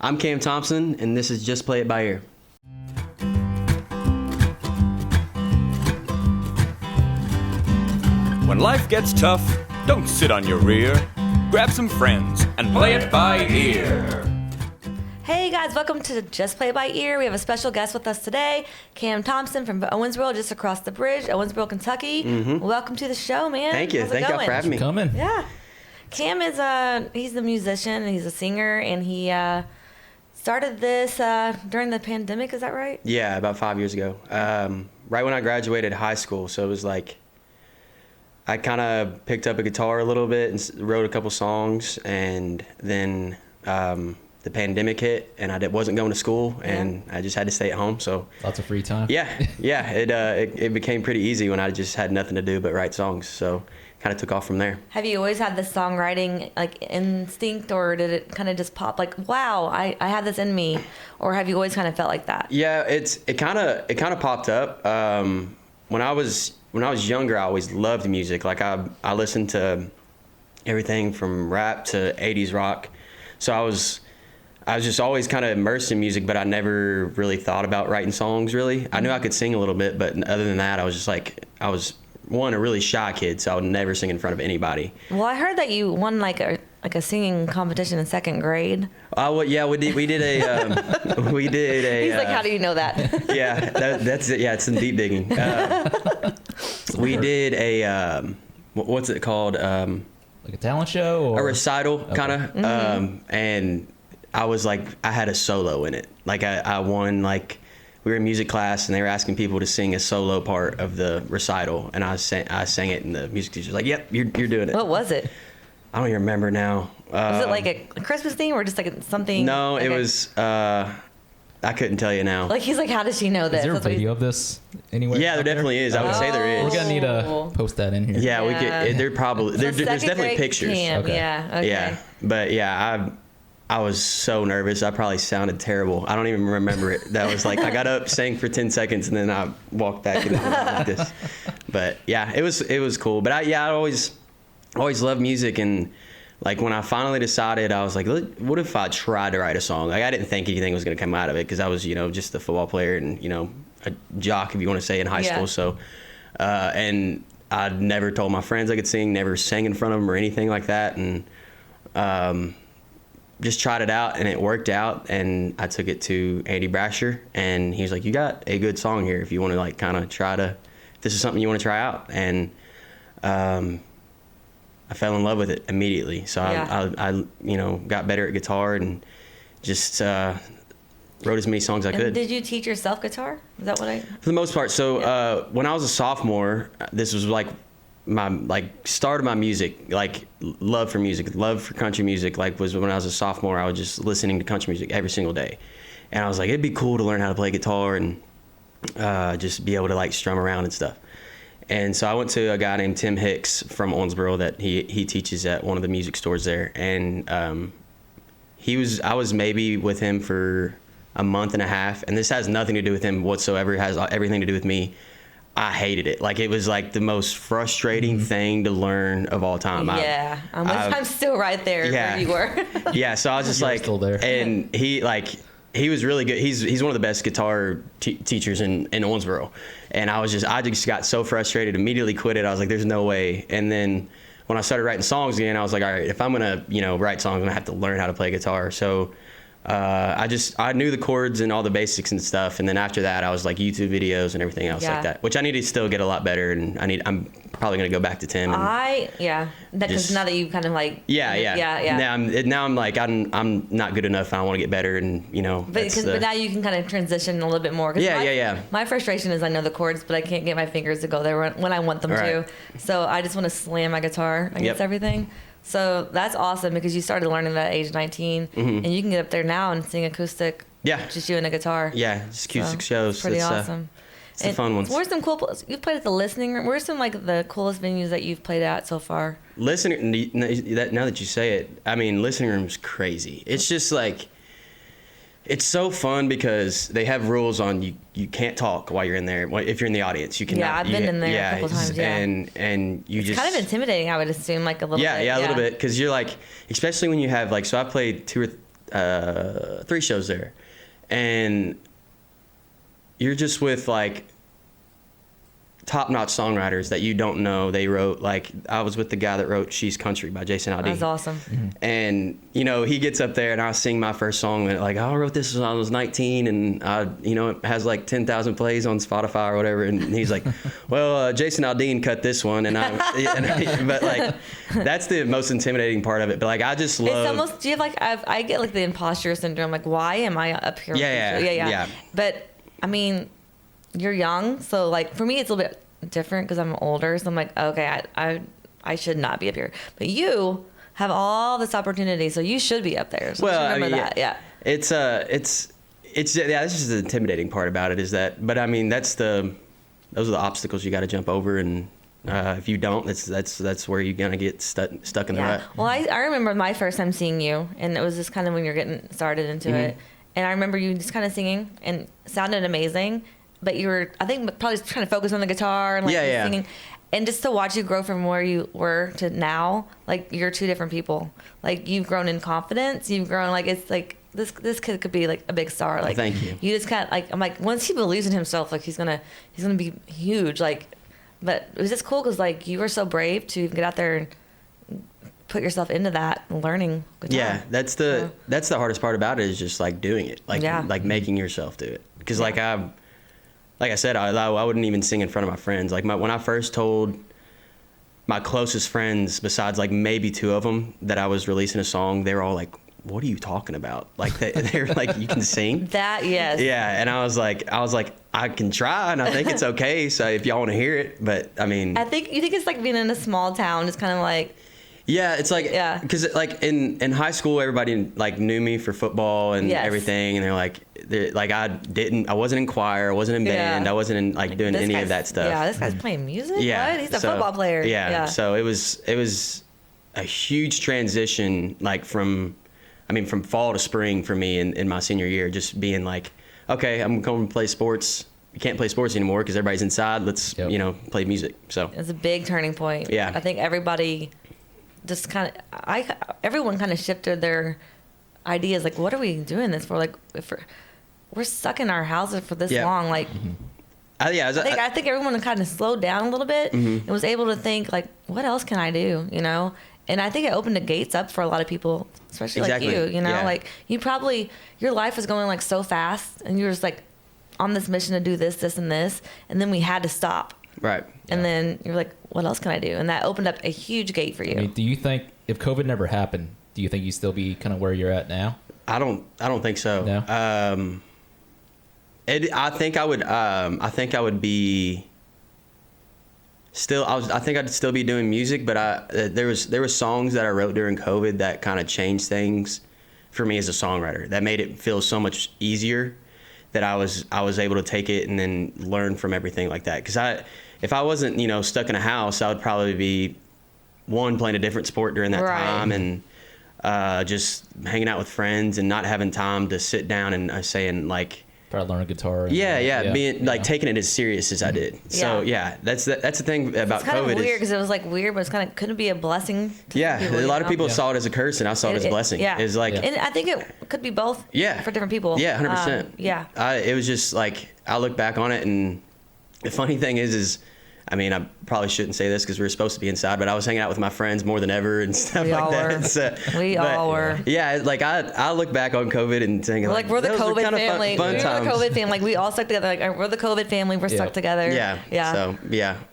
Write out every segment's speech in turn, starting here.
I'm Cam Thompson, and this is Just Play It By Ear. When life gets tough, don't sit on your rear. Grab some friends and play it by ear. Hey guys, welcome to Just Play It By Ear. We have a special guest with us today, Cam Thompson from Owensboro, just across the bridge, Owensboro, Kentucky. Welcome to the show, man. Thank you. Thank you for having me. Coming. Yeah. Cam is he's a musician, and he's a singer, and he started this during the pandemic, is that right? Yeah, about 5 years ago. Right when I graduated high school, so it was like I kind of picked up a guitar a little bit and wrote a couple songs, and then the pandemic hit, and I wasn't going to school, and I just had to stay at home. So Lots of free time. yeah, it became pretty easy when I just had nothing to do but write songs. So kind of took off from there. Have you always had this songwriting like instinct, or did it kind of just pop like, wow, I have this in me, or have you always kind of felt like that? Yeah, it kind of popped up. When I was younger, I always loved music. Like I listened to everything from rap to 80s rock. So I was just always kind of immersed in music, but I never really thought about writing songs really. I knew I could sing a little bit, but other than that, I was a really shy kid, so I would never sing in front of anybody. Well, I heard that you won like a singing competition in second grade. Well, yeah, we did a. He's like, how do you know that? Yeah, that's it. Yeah, it's some deep digging. We did a what's it called? Like a talent show? Or? A recital, Okay. kind of. And I was like, I had a solo in it. Like I won, like we were in music class and they were asking people to sing a solo part of the recital, and I sang it, and the music teacher was like, "Yep, you're doing it." What was it? I don't even remember now. Was it like a Christmas theme or just like something? No, it was. I couldn't tell you now. Like he's like, how does she know this? Is there a That's what video of this anywhere? Yeah, there definitely is. I would say there is. We're gonna need to post that in here. Yeah, we could. There probably So there's second definitely grade pictures. camp, Okay. Yeah. Okay. Yeah, but yeah, I was so nervous. I probably sounded terrible. I don't even remember it. That was like I got up, sang for 10 seconds, and then I walked back and like this. But yeah, it was cool. But I always loved music, and like when I finally decided, I was like, what if I tried to write a song? Like I didn't think anything was gonna come out of it because I was just a football player and a jock, if you want to say, in high school. So and I never told my friends I could sing, never sang in front of them or anything like that, and just tried it out, and it worked out, and I took it to Andy Brasher, and he was like, you got a good song here if you want to like kind of try to, if this is something you want to try out. And I fell in love with it immediately. So I got better at guitar and just wrote as many songs as I could. Did you teach yourself guitar? Is that what I? For the most part. So when I was a sophomore, this was like my start of my music, like love for music, love for country music, like was when I was a sophomore. I was just listening to country music every single day, and I was like, it'd be cool to learn how to play guitar and just be able to like strum around and stuff. And so I went to a guy named Tim Hicks from Owensboro that he teaches at one of the music stores there, and I was maybe with him for a month and a half, and this has nothing to do with him whatsoever. It has everything to do with me. I hated it. Like it was like the most frustrating thing to learn of all time. Yeah, I'm still right there where you were. Yeah, so I was just like, still there. And he was really good. He's one of the best guitar teachers in Owensboro, and I just got so frustrated, immediately quit it. I was like, there's no way. And then when I started writing songs again, I was like, all right, if I'm gonna write songs, I'm gonna have to learn how to play guitar. So I knew the chords and all the basics and stuff, and then after that I was like YouTube videos and everything else like that, which I need to still get a lot better, and I'm probably gonna go back to Tim. Because now that you kind of like Now I'm like I'm not good enough. I want to get better, and But now you can kind of transition a little bit more. My frustration is I know the chords, but I can't get my fingers to go there when I want them to. So I just want to slam my guitar against everything. So that's awesome because you started learning that at age 19, and you can get up there now and sing acoustic. Yeah. Just you and a guitar. Yeah, just acoustic shows. Pretty awesome. It's the fun ones. Where's some cool? You've played at the Listening Room. Where's some like the coolest venues that you've played at so far? Now that you say it, I mean, Listening Room's crazy. It's just like, it's so fun because they have rules on you can't talk while you're in there. If you're in the audience, you cannot. Yeah, I've been in there a couple times. Yeah, and you it's just kind of intimidating. I would assume like a little bit. Yeah, a little bit, because you're like, especially when you have like, so I played 3 shows there, and you're just with like top-notch songwriters that you don't know. They wrote, like, I was with the guy that wrote She's Country by Jason Aldean. That's awesome. Mm-hmm. And, you know, he gets up there and I sing my first song and like, I wrote this when I was 19 and it has like 10,000 plays on Spotify or whatever. And he's like, well, Jason Aldean cut this one. And but like, that's the most intimidating part of it. But like, I just love. It's almost, do you have like, I get like the imposter syndrome. Like, why am I up here? Yeah. But I mean, you're young, so like for me it's a little bit different because I'm older, so I'm like, okay, I should not be up here, but you have all this opportunity, so you should be up there. So well, remember that. Yeah. It's this is the intimidating part about it, is that, but I mean those are the obstacles you got to jump over, and if you don't, that's where you're gonna get stuck in the rut. Well, I remember my first time seeing you, and it was just kind of when you're getting started into it, and I remember you just kind of singing and sounded amazing. But you were, I think, probably trying to focus on the guitar and like singing. And just to watch you grow from where you were to now, like you're 2 different people. Like you've grown in confidence. You've grown like, it's like this kid could be like a big star. Like, thank you. You just kind of like, I'm like, once he believes in himself, like he's gonna be huge. Like, but it was just cool because like you were so brave to get out there and put yourself into that and learning guitar. Yeah, that's the hardest part about it, is just like doing it, like making yourself do it. Because like I said, I wouldn't even sing in front of my friends. Like when I first told my closest friends, besides like maybe 2 of them, that I was releasing a song, they were all like, "What are you talking about?" Like they're like, "You can sing?" That, yes. Yeah, and I was like, I can try, and I think it's okay. So if y'all want to hear it, but I mean, you think it's like being in a small town, it's kind of like. Yeah, it's like, because like in high school, everybody like knew me for football and everything, and they're like I wasn't in choir, I wasn't in band, I wasn't in like doing any of that stuff. Yeah, this guy's playing music. Yeah, what? He's a football player. Yeah, so it was a huge transition, like from fall to spring for me in my senior year, just being like, okay, I'm going to play sports. You can't play sports anymore because everybody's inside. Let's play music. So it's a big turning point. Yeah, I think everybody. Just everyone kind of shifted their ideas. Like, what are we doing this for? Like, if we're stuck in our houses for this long. Like, I think everyone kind of slowed down a little bit and was able to think, like, what else can I do? You know? And I think it opened the gates up for a lot of people, especially like you. You know, like your life was going like so fast, and you were just like on this mission to do this, this, and this, and then we had to stop. Right. And then you're like, what else can I do? And that opened up a huge gate for you. I mean, do you think if COVID never happened, do you think you'd still be kind of where you're at now? I don't think so. No? I think I would be still, I think I'd still be doing music, but there was songs that I wrote during COVID that kind of changed things for me as a songwriter, that made it feel so much easier, that I was able to take it and then learn from everything like that. Because if I wasn't, stuck in a house, I would probably be playing a different sport during that time, and just hanging out with friends and not having time to sit down and saying like, try to learn a guitar. Being like taking it as serious as I did. So that's the thing about it's kind COVID. Of weird because it was like weird, but it's kind of couldn't be a blessing. A lot of people saw it as a curse, and I saw it as a blessing. It's like, and I think it could be both. Yeah. For different people. Yeah, 100%. It was just like, I look back on it, and the funny thing is. I mean, I probably shouldn't say this because we were supposed to be inside, but I was hanging out with my friends more than ever and stuff like that. So, we all were. Yeah, like I look back on COVID and think like we're the COVID family. We're the COVID family. Like we all stuck together. Like we're the COVID family. We're stuck together. Yeah. So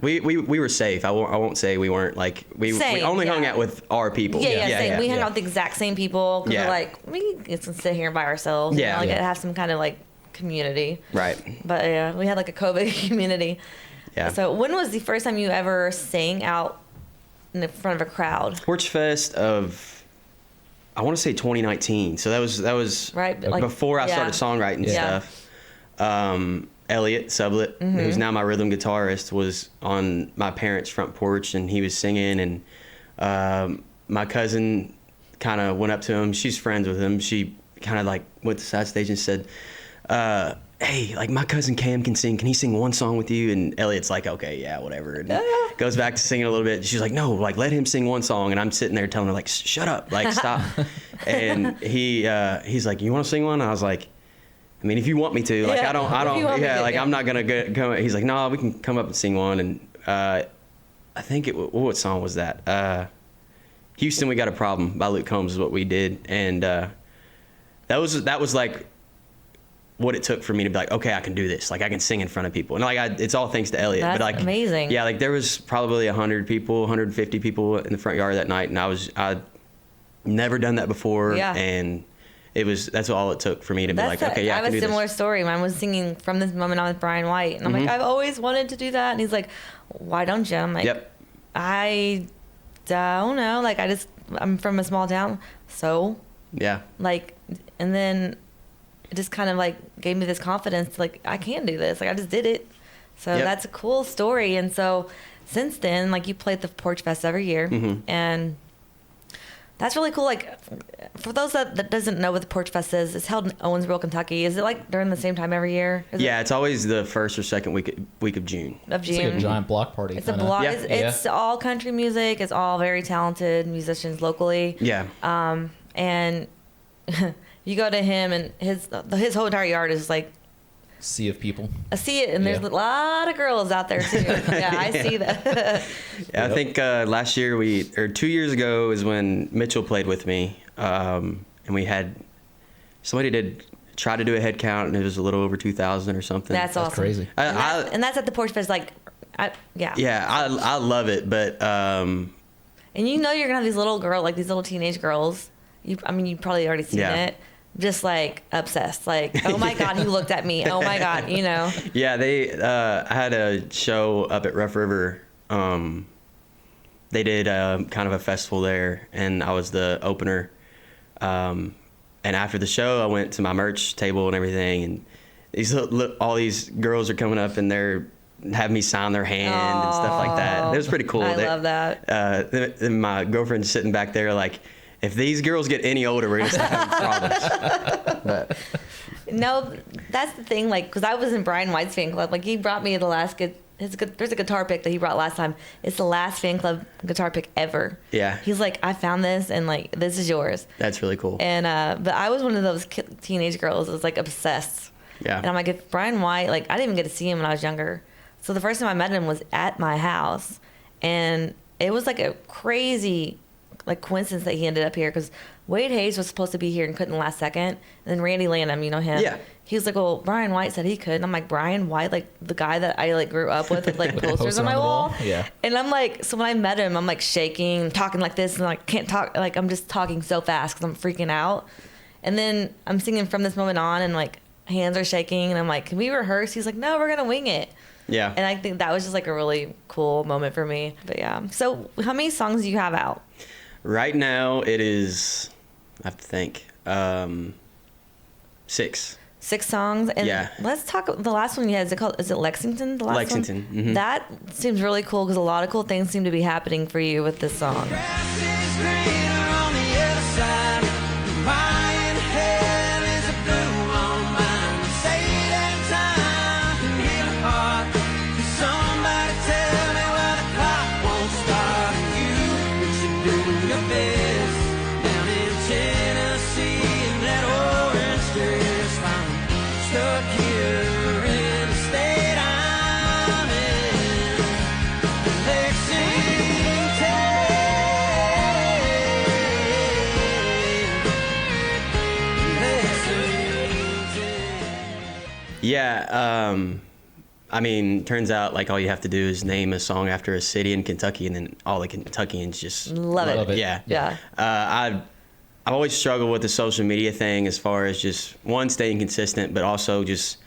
we were safe. I won't say we weren't. Like we only hung out with our people. Same. We hung out with the exact same people. Cause we're like, we get to sit here by ourselves. Like have some kind of like community. Right. But we had like a COVID community. Yeah. So when was the first time you ever sang out in front of a crowd? Porch Fest of, I want to say 2019. So that was right before I started songwriting stuff. Elliot Sublett, who's now my rhythm guitarist, was on my parents' front porch, and he was singing, and my cousin kind of went up to him. She's friends with him. She kind of like went to the side stage and said, hey, like my cousin Cam can sing. Can he sing one song with you? And Elliot's like, okay, yeah, whatever. goes back to singing a little bit. She's like, no, like let him sing one song. And I'm sitting there telling her like, shut up, like stop. And he's like, you want to sing one? And I was like, I mean, if you want me to, like, I don't, I'm not going to go. He's like, no, we can come up and sing one. And I think what song was that? Houston, We Got a Problem by Luke Combs is what we did. And that was like what it took for me to be like, okay, I can do this. Like, I can sing in front of people. And like, it's all thanks to Elliot. That's but like, amazing. Yeah, like there was probably 100 people, 150 people in the front yard that night. And I'd never done that before. Yeah. And that's all it took for me to be like, okay, yeah, I can do this. I have a similar story. Mine was singing From This Moment On with Brian White. And I'm like, I've always wanted to do that. And he's like, why don't you? I'm like, yep. I don't know. Like, I'm from a small town. So, yeah. Like, and then it just kind of like gave me this confidence. Like, I can do this. Like, I just did it. So that's a cool story. And so since then, like, you play at the Porch Fest every year. And that's really cool. Like, for those that doesn't know what the Porch Fest is, it's held in Owensboro, Kentucky. Is it like during the same time every year? It's always the first or second week of June. It's like a giant block party. It's a block. Yeah. It's all country music. It's all very talented musicians locally. Yeah. And you go to him, and his whole entire yard is like sea of people. I see it, and there's a lot of girls out there too. Yeah, I see that. I think last year 2 years ago is when Mitchell played with me, and we had somebody try to do a head count, and it was a little over 2,000 or something. That's awesome. Crazy. And that's at the Porch Fest. Like, Yeah, I love it, but and you know you're gonna have these little teenage girls. You probably already seen it. Just like obsessed, like, oh my God, he looked at me. Oh my God, you know. Yeah, I had a show up at Rough River. They did kind of a festival there, and I was the opener. And after the show, I went to my merch table and everything, and all these girls are coming up, and they're having me sign their hand and stuff like that. It was pretty cool. I love that. And my girlfriend's sitting back there like, if these girls get any older, we're going to start having problems. But no, that's the thing. Like, because I was in Brian White's fan club. Like, he brought me the last there's a guitar pick that he brought last time. It's the last fan club guitar pick ever. Yeah. He's like, I found this, and like, this is yours. That's really cool. And but I was one of those teenage girls that was like obsessed. Yeah. And I'm like, if Brian White, like, I didn't even get to see him when I was younger. So the first time I met him was at my house, and it was like a crazy like coincidence that he ended up here, because Wade Hayes was supposed to be here and couldn't last second. And then Randy Lanham, you know him? Yeah. He was like, well, Brian White said he could. And I'm like, Brian White, like the guy that I like grew up with like posters on my wall. Yeah. And I'm like, so when I met him, I'm like shaking, talking like this, and like can't talk, like I'm just talking so fast because I'm freaking out. And then I'm singing From This Moment On, and like hands are shaking, and I'm like, can we rehearse? He's like, no, we're gonna wing it. Yeah. And I think that was just like a really cool moment for me. But yeah. So how many songs do you have out? Right now, it is, I have to think, 6. 6 songs. And yeah. Let's talk, the last one you had, is it Lexington? The last Lexington. one? Mm-hmm. That seems really cool, because a lot of cool things seem to be happening for you with this song. Yeah, I mean, turns out like all you have to do is name a song after a city in Kentucky, and then all the Kentuckians just love it. Yeah. I've always struggled with the social media thing, as far as just staying consistent, but also just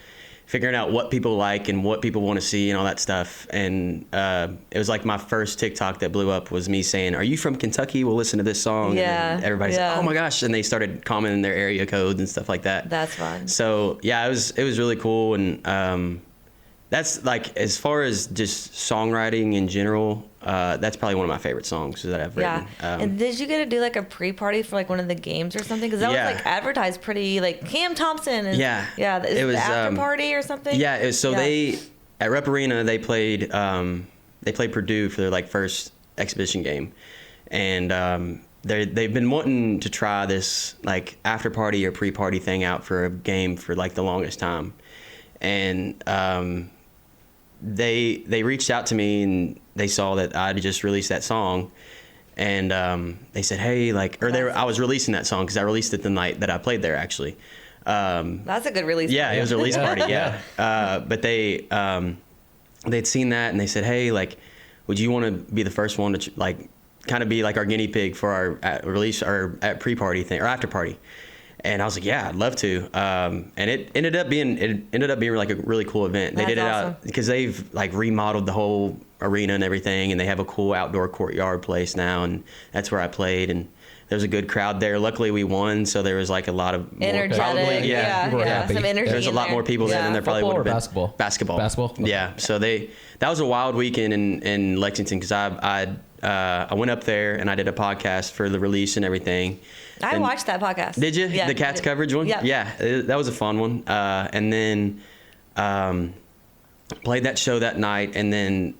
figuring out what people like and what people want to see and all that stuff. And it was like my first TikTok that blew up was me saying, "Are you from Kentucky? We'll listen to this song." Yeah. And everybody's like, "Oh my gosh!" And they started commenting their area codes and stuff like that. That's fun. So yeah, it was really cool. And that's like, as far as just songwriting in general, that's probably one of my favorite songs that I've written. Yeah. And did you get to do like a pre-party for like one of the games or something? Because that was like advertised pretty, like Cam Thompson. And, yeah. It was the after party or something? Yeah. They, at Rep Arena, they played they played Purdue for their like first exhibition game, and they've been wanting to try this like after party or pre-party thing out for a game for like the longest time, and they reached out to me and they saw that I just released that song, and they said, hey, like, I was releasing that song because I released it the night that I played there actually. That's a good release. Yeah, it was a release party. Yeah, but they'd seen that and they said, hey, like, would you want to be the first one to like kind of be like our guinea pig for our release or at pre-party thing or after party? And I was like, yeah, I'd love to. And it ended up being like a really cool event. They did it out because they've like remodeled the whole arena and everything, and they have a cool outdoor courtyard place now, and that's where I played, and there was a good crowd there. Luckily we won, so there was like a lot of energetic. Probably, yeah, some energy. There's a lot more people there than there probably would have been. Basketball. Okay. Yeah. So that was a wild weekend in Lexington because I went up there and I did a podcast for the release and everything. I watched that podcast. Did you? Yeah, the Cats coverage one? Yeah. Yeah, that was a fun one. And then played that show that night, and then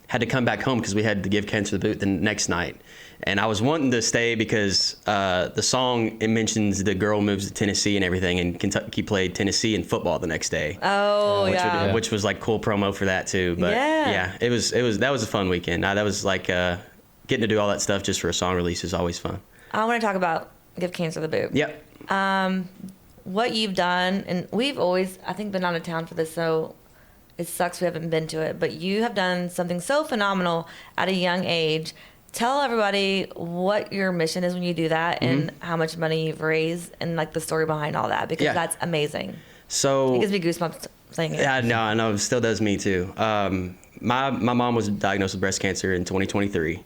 had to come back home because we had to give Cancer the Boot the next night. And I was wanting to stay because the song, it mentions the girl moves to Tennessee and everything, and Kentucky played Tennessee in football the next day. Oh, which was like cool promo for that too. But yeah, that was a fun weekend. That was like getting to do all that stuff just for a song release is always fun. I want to talk about Give Cancer the Boot. Yep. What you've done, and we've always, I think, been out of town for this, so it sucks we haven't been to it, but you have done something so phenomenal at a young age. Tell everybody what your mission is when you do that, and how much money you've raised, and like the story behind all that, because that's amazing. So it gives me goosebumps saying it. Yeah, no, I know. It still does me too. My mom was diagnosed with breast cancer in 2023. It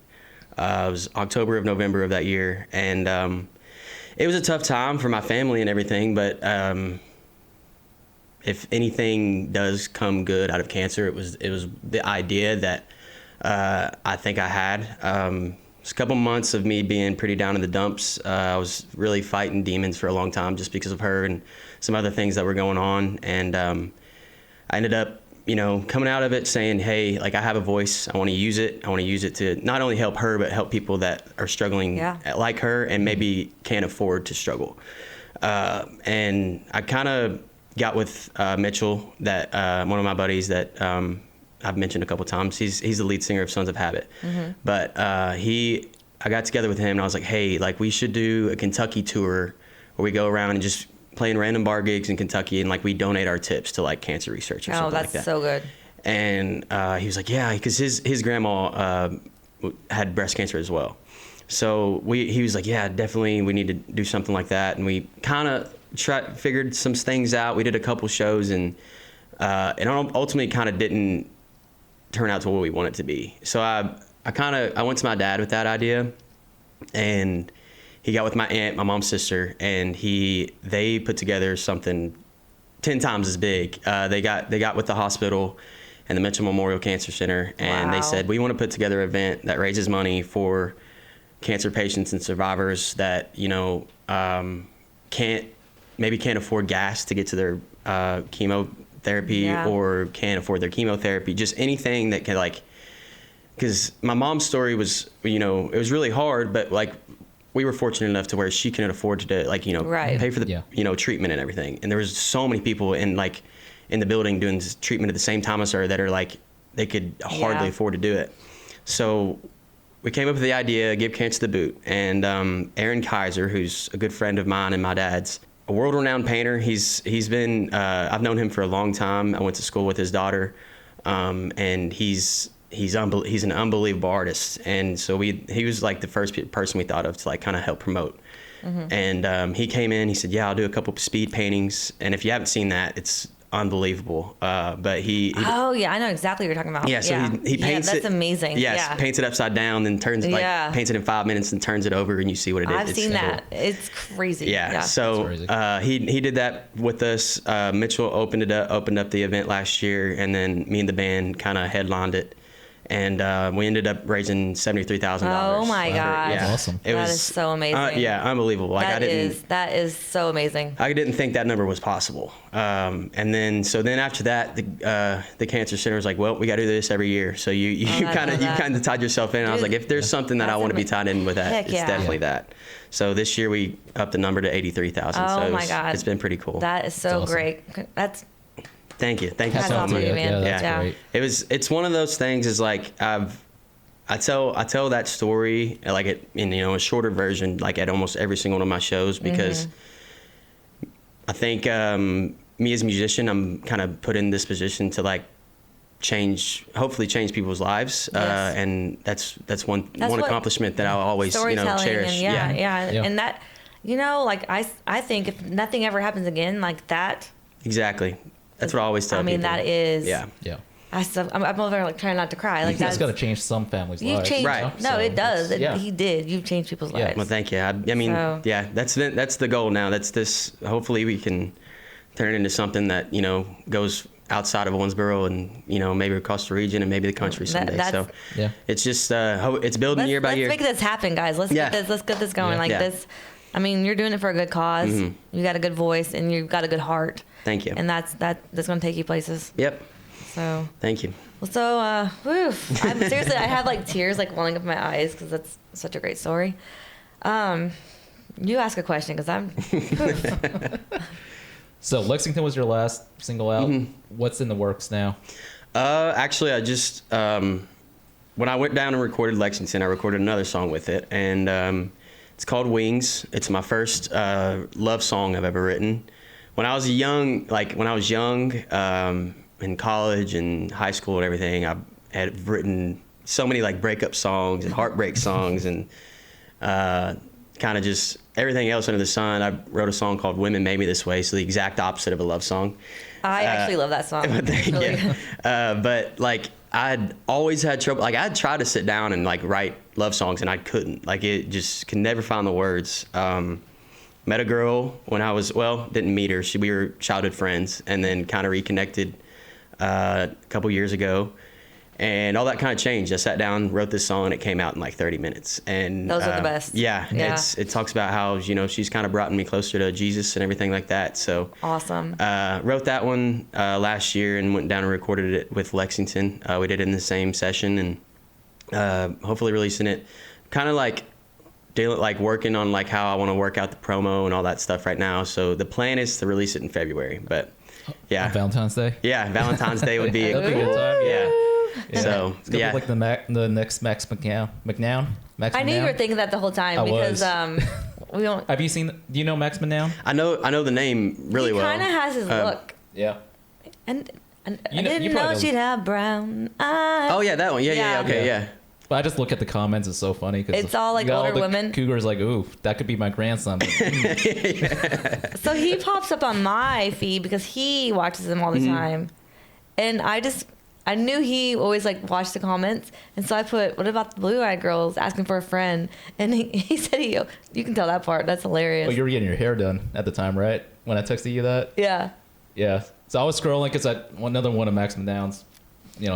was October of November of that year, and it was a tough time for my family and everything. But if anything does come good out of cancer, it was the idea that I think I had. It was a couple months of me being pretty down in the dumps. I was really fighting demons for a long time just because of her and some other things that were going on. And I ended up, coming out of it saying, hey, like I have a voice. I want to use it. I want to use it to not only help her, but help people that are struggling like her and maybe can't afford to struggle. And I kind of got with Mitchell, that one of my buddies that I've mentioned a couple times. He's the lead singer of Sons of Habit. But I got together with him and I was like, hey, like we should do a Kentucky tour where we go around and just play in random bar gigs in Kentucky, and like we donate our tips to like cancer research or something like that. Oh, that's so good. And he was like, yeah, because his grandma had breast cancer as well. So he was like, yeah, definitely we need to do something like that. And we kind of figured some things out. We did a couple shows, and ultimately kind of didn't turn out to what we wanted it to be. So I went to my dad with that idea, and he got with my aunt, my mom's sister, and they put together something 10 times as big. They got with the hospital and the Mitchell Memorial Cancer Center, and they said, we want to put together an event that raises money for cancer patients and survivors that can't afford gas to get to their chemotherapy or can't afford their chemotherapy, just anything that can, like, because my mom's story was, it was really hard, but like we were fortunate enough to where she couldn't afford to pay for the treatment and everything. And there was so many people in the building doing this treatment at the same time as her that are like, they could hardly afford to do it. So we came up with the idea, Give Cancer the Boot. And Aaron Kaiser, who's a good friend of mine and my dad's, a world-renowned painter. He's been, I've known him for a long time. I went to school with his daughter, and he's an unbelievable artist. And so he was like the first person we thought of to like kind of help promote. And he came in, he said, yeah, I'll do a couple speed paintings. And if you haven't seen that, it's unbelievable. But he oh yeah, I know exactly what you're talking about. Yeah, so he paints that's amazing. Yes, paints it upside down, then turns it paints it in 5 minutes and turns it over, and you see what it is. I've seen that. It's crazy. Yeah. So he did that with us. Mitchell opened up the event last year, and then me and the band kind of headlined it. And we ended up raising $73,000. Oh my gosh. Yeah. Awesome. That is so amazing. Yeah, unbelievable. Like that is so amazing. I didn't think that number was possible. And then after that, the cancer center was like, well, we got to do this every year. So you kind of tied yourself in. Dude, I was like, if there's something that I want to be tied in with that, it's definitely that. So this year we upped the number to 83,000. Oh so my God. It's been pretty cool. That is so awesome. great. Thank you so That's much. awesome, man. That's great. It's one of those things is like I tell that story like in a shorter version like at almost every single one of my shows because I think me as a musician I'm kind of put in this position to like hopefully change people's lives and that's one accomplishment that I'll always cherish. And that like I think if nothing ever happens again like that. Exactly. That's what I always tell people. I mean, that is. Yeah. I'm over there like trying not to cry. Like that's got to change some families' lives. Changed, right? No, it does. Yeah. He did. You've changed people's lives. Well, thank you. I mean, that's the goal now. That's this. Hopefully, we can turn it into something that goes outside of Owensboro and maybe across the region and maybe the country someday. So it's just it's building year by year. Let's make this happen, guys. Let's get this going like this. I mean, you're doing it for a good cause. You got a good voice and you've got a good heart. Thank you. And that's going to take you places. Yep. So. Thank you. Well, so, seriously, I have like tears like welling up in my eyes because that's such a great story. You ask a question because I'm. So Lexington was your last single out. What's in the works now? Actually, I just when I went down and recorded Lexington, I recorded another song with it, and it's called Wings. It's my first love song I've ever written. When I was young, in college and high school and everything, I had written so many like breakup songs and heartbreak songs and kind of just everything else under the sun. I wrote a song called Women Made Me This Way, so the exact opposite of a love song. I actually love that song. But like I'd always had trouble. Like I'd try to sit down and like write love songs and I couldn't. Like it just could never find the words. Met a girl when I was, didn't meet her. We were childhood friends and then kind of reconnected a couple years ago. And all that kind of changed. I sat down, wrote this song, and it came out in like 30 minutes. And those are the best. Yeah. It talks about how, she's kind of brought me closer to Jesus and everything like that. So awesome. Wrote that one last year and went down and recorded it with Lexington. We did it in the same session and hopefully releasing it. Kind of like working on like how I want to work out the promo and all that stuff right now. So the plan is to release it in February, but on Valentine's Day. Yeah, Valentine's Day would be a good time. Yeah. So like the next Max McNown. I knew you were thinking that the whole time because we don't. Have you seen? Do you know Max McNown? I know the name really well. He kind of has his look. Yeah. And I didn't know she'd have brown eyes. Oh yeah, that one. Yeah. Okay. Yeah. But I just look at the comments. It's so funny because it's all like older women. Cougars like, ooh, that could be my grandson. So he pops up on my feed because he watches them all the time, and I knew he always like watched the comments, and so I put, "What about the blue-eyed girls asking for a friend?" And he said, "You can tell that part. That's hilarious." Oh, you were getting your hair done at the time, right? When I texted you that. Yeah. Yeah. So I was scrolling because another one of Max McNown's.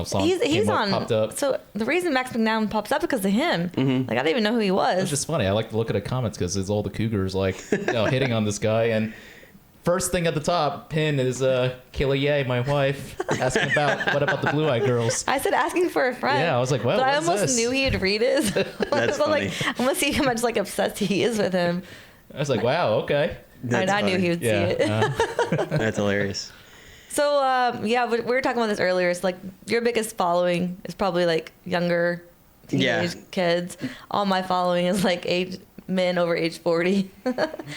Song popped up. So the reason Max McNown pops up is because of him. Like I didn't even know who he was. It's just funny. I like to look at the comments because it's all the Cougars like hitting on this guy. And first thing at the top pin is Kayla, my wife, asking what about the blue-eyed girls? I said asking for a friend. Yeah, I was like, well, but I almost knew he'd read it. That's funny. Like, I'm gonna see how much like obsessed he is with him. I was like, wow, okay. I knew he would see it. That's hilarious. So, we were talking about this earlier. It's like your biggest following is probably like younger teenage kids. All my following is like men over age 40.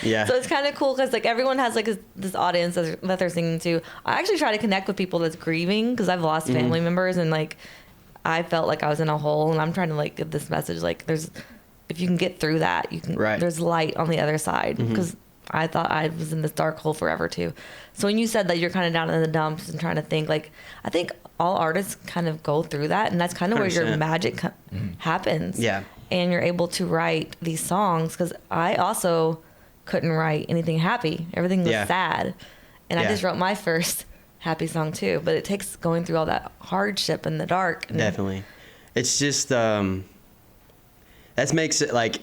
Yeah. So it's kind of cool because like everyone has like this audience that they're singing to. I actually try to connect with people that's grieving because I've lost family members and like I felt like I was in a hole and I'm trying to like give this message like if you can get through that, you can. Right. There's light on the other side because I thought I was in this dark hole forever too. So when you said that you're kind of down in the dumps and trying to think, like, I think all artists kind of go through that, and that's kind of 100%. Where your magic happens. Yeah. And you're able to write these songs because I also couldn't write anything happy. Everything was sad. And I just wrote my first happy song too. But it takes going through all that hardship in the dark. And definitely. It's just that makes it like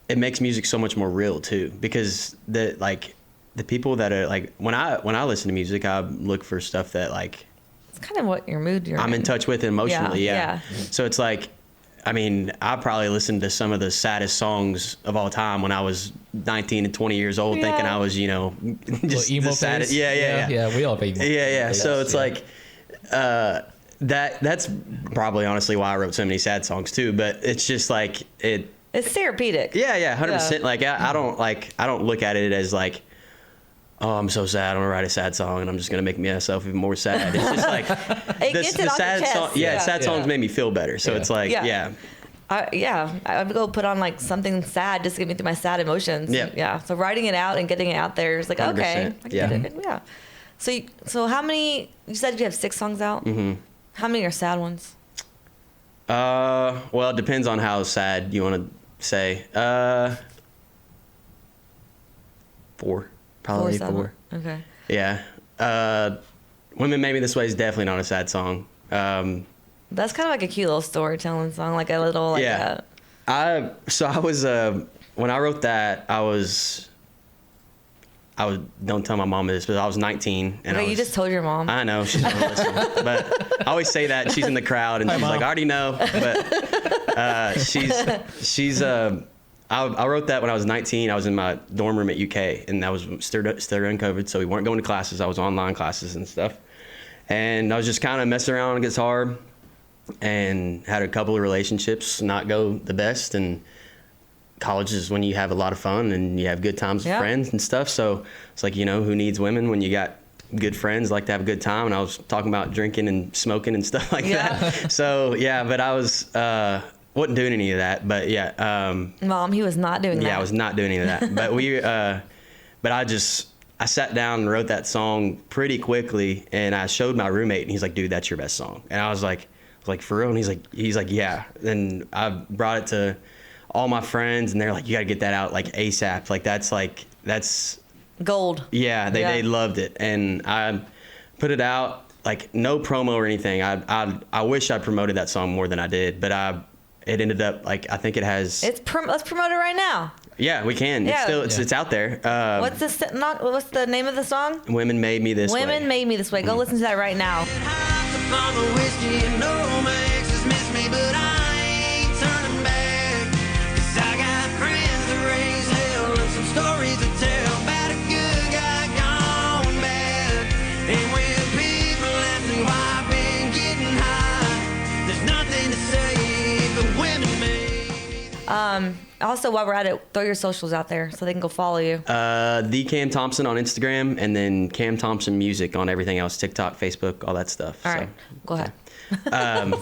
it makes music so much more real too, because the people that are like when I listen to music, I look for stuff that like it's kind of what your mood you're I'm in touch with emotionally. Yeah. So it's like, I mean, I probably listened to some of the saddest songs of all time when I was 19 and 20 years old, thinking I was, just emo the saddest. phase? Yeah, we all have emo. Yeah. So it's like, that's probably honestly why I wrote so many sad songs too. But it's just like it's therapeutic. Yeah, 100%. Like I don't look at it as like, oh, I'm so sad, I'm gonna write a sad song and I'm just gonna make myself even more sad. It's just like the sad song. Yeah, sad songs made me feel better. So it's like, I would go put on like something sad just to get me through my sad emotions. Yeah. So writing it out and getting it out there is like, okay, I get it. Yeah. So how many? You said you have 6 songs out. Mm-hmm. How many are sad ones? Well, it depends on how sad you want to say. 4. Probably 4. Okay. Yeah. Women Made Me This Way is definitely not a sad song. That's kind of like a cute little storytelling song, like a little like I was when I wrote that, I was don't tell my mom this, but I was 19 and you just told your mom. I know she's not listening, but I always say that she's in the crowd and she's Mom. like, I already know, but she's I wrote that when I was 19. I was in my dorm room at UK, and that was still during COVID, so we weren't going to classes. I was online classes and stuff, and I was just kind of messing around on guitar, and had a couple of relationships not go the best. And college is when you have a lot of fun and you have good times with friends and stuff. So it's like, who needs women when you got good friends like to have a good time? And I was talking about drinking and smoking and stuff like that. So but I was. Wasn't doing any of that, but Mom, he was not doing that. Yeah, I was not doing any of that. But I sat down and wrote that song pretty quickly, and I showed my roommate, and he's like, "Dude, that's your best song." And I was like, "For real?" And he's like, "Yeah." And I brought it to all my friends, and they're like, "You got to get that out like ASAP." That's gold. Yeah, they loved it, and I put it out like no promo or anything. I wish I promoted that song more than I did, but it ended up like I think it has. Let's promote it right now. Yeah, we can. Yeah. It's out there. What's the name of the song? Women Made Me This Way. Women Made Me This Way. Go listen to that right now. Also, while we're at it, throw your socials out there so they can go follow you. The Cam Thompson on Instagram, and then Cam Thompson Music on everything else, TikTok, Facebook, all that stuff. All right, go ahead.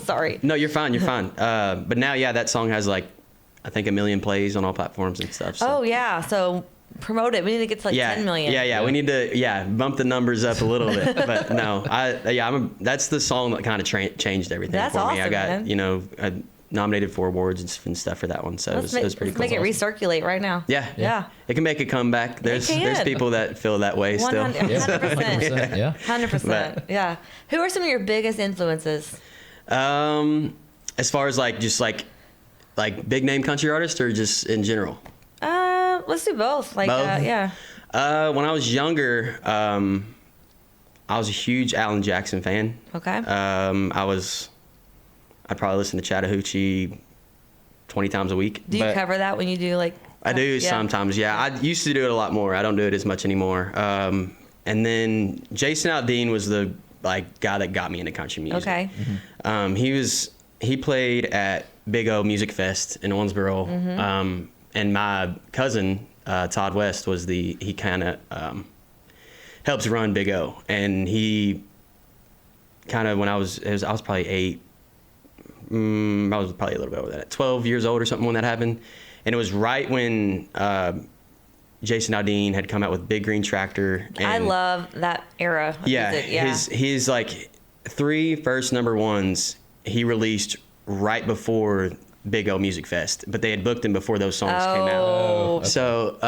Sorry. No, you're fine. But now, that song has like, I think 1 million plays on all platforms and stuff. So. Oh yeah, so promote it. We need to get to like 10 million. Yeah. We need to bump the numbers up a little bit. But no, that's the song that kind of changed everything that's for me. awesome, I got man. I nominated for awards and stuff for that one, so it was pretty cool. Let's make it recirculate right now. Yeah. It can make a comeback. There's people that feel that way 100%, still. 100%. Yeah. 100%. Yeah. Who are some of your biggest influences? As far as like just like big name country artists or just in general? Let's do both. Both? Yeah. When I was younger, I was a huge Alan Jackson fan. Okay. I'd probably listen to Chattahoochee 20 times a week. Do you cover that when you do like? I do sometimes, yeah. I used to do it a lot more. I don't do it as much anymore. And then Jason Aldean was the guy that got me into country music. Okay. Mm-hmm. He played at Big O Music Fest in Owensboro. Mm-hmm. And my cousin, Todd West, he kind of helps run Big O. And he kind of, when I was probably 8, I was probably a little bit over that, 12 years old or something when that happened. And it was right when Jason Aldean had come out with Big Green Tractor. And I love that era of music. Yeah. His like 3 first number ones he released right before Big O Music Fest, but they had booked him before those songs came out. Okay. So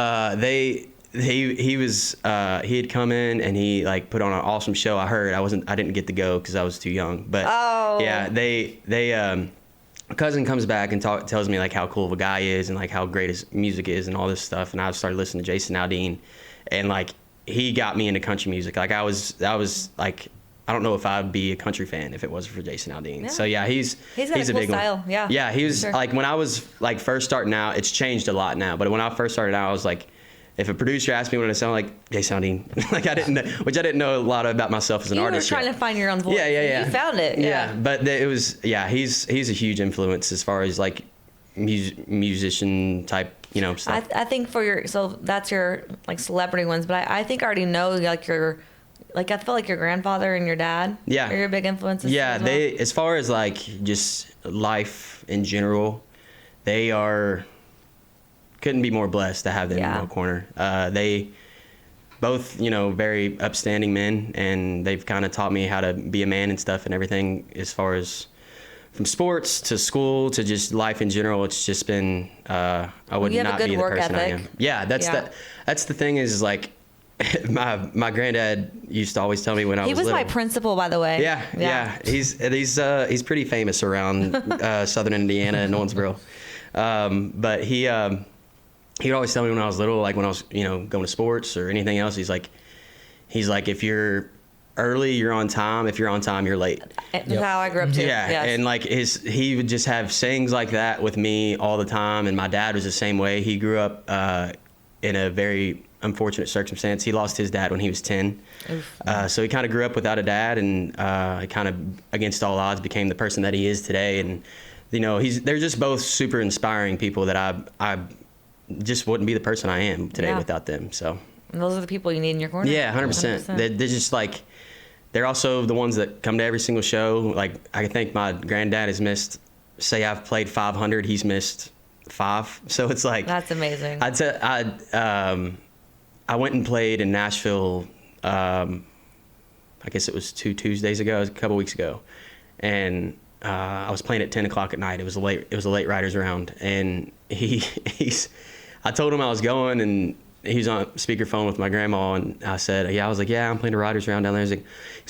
he had come in and he put on an awesome show. I didn't get to go because I was too young, but they cousin comes back and tells me like how cool of a guy he is and like how great his music is and all this stuff. And I started listening to Jason Aldean, and like he got me into country music. Like I was like, I don't know if I'd be a country fan if it wasn't for Jason Aldean. Yeah. So yeah, he's got a big style. one. Yeah. Yeah, he was sure. like when I was like first starting out. It's changed a lot now, but when I first started out, I was like, if a producer asked me what I sound like, Jason Aldean, like I didn't know a lot about myself as an artist. You were trying to find your own voice. Yeah. You found it. Yeah. But it was he's a huge influence as far as like musician type, stuff. I think so that's your like celebrity ones, but I think I already know like I feel like your grandfather and your dad. Yeah. Are your big influences. Yeah, as well. they, as far as like just life in general, they couldn't be more blessed to have them in my corner. They both, very upstanding men, and they've kind of taught me how to be a man and stuff and everything as far as from sports to school to just life in general. It's just been, I would not be the person I am. Yeah, that's the thing is like, my granddad used to always tell me when I was little. He was my principal, by the way. Yeah. He's pretty famous around southern Indiana and Owensboro. But he would always tell me when I was little, like when I was going to sports or anything else, he's like if you're early, you're on time. If you're on time, you're late. That's how I grew up too. Yeah, yes. And like he would just have sayings like that with me all the time. And my dad was the same way. He grew up in a very unfortunate circumstance. He lost his dad when he was 10. So he kind of grew up without a dad, and kind of against all odds became the person that he is today. And they're just both super inspiring people that I just wouldn't be the person I am today without them. So and those are the people you need in your corner. Yeah, 100%. They're just like, they're also the ones that come to every single show. Like I think my granddad has missed, say I've played 500, he's missed 5. So it's like, that's amazing. I went and played in Nashville, I guess it was 2 Tuesdays ago, it was a couple weeks ago. And I was playing at 10 o'clock at night. It was a late writers round. And I told him I was going, and he was on speakerphone with my grandma, and I said, I was like, I'm playing a writers round down there. He's like,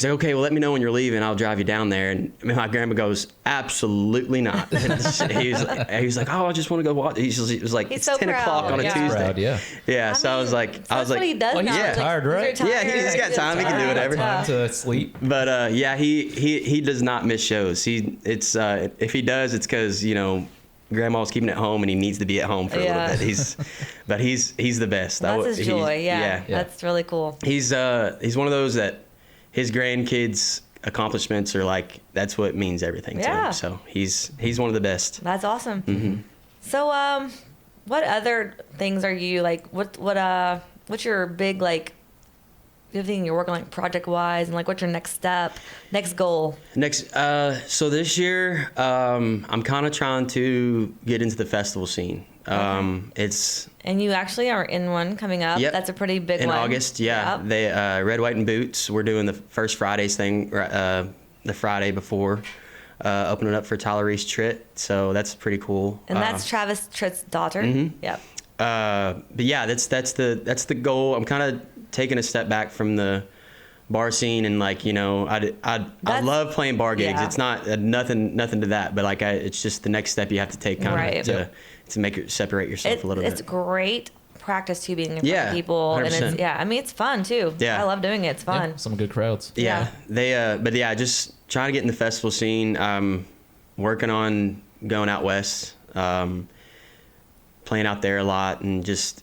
okay, well, let me know when you're leaving. I'll drive you down there. And my grandma goes, absolutely not. he was like, I just want to go watch. He was like, it's so 10 o'clock on a Tuesday. Proud, yeah. So I was like, what he does now. He's tired, right? Yeah, he's got time. He can do whatever. Time to sleep. But he does not miss shows. If he does, it's because Grandma's keeping it home, and he needs to be at home for a little bit. He's the best. That's his joy. Yeah, that's really cool. He's one of those that his grandkids' accomplishments are like, that's what means everything to him. So he's one of the best. That's awesome. Mm-hmm. So what other things are you like? What's your big like? Everything you're working like project wise, and like what's your next step, next goal? So this year, I'm kind of trying to get into the festival scene. And you actually are in one coming up. Yep. That's a pretty big one. In August, yeah. Yep. They Red, White, and Boots. We're doing the first Fridays thing, the Friday before, opening up for Tyler Reese Tritt. So that's pretty cool. And that's Travis Tritt's daughter. Mm-hmm. Yep. But yeah, that's the goal. I'm kind of taking a step back from the bar scene, and like I love playing bar gigs. It's not nothing to that, but like it's just the next step you have to take kind of to make it separate yourself a little bit. It's great practice too, being in front of people, 100%. And I mean it's fun too. I love doing it. It's fun. Yeah, some good crowds. They just trying to get in the festival scene. Working on going out west, playing out there a lot, and just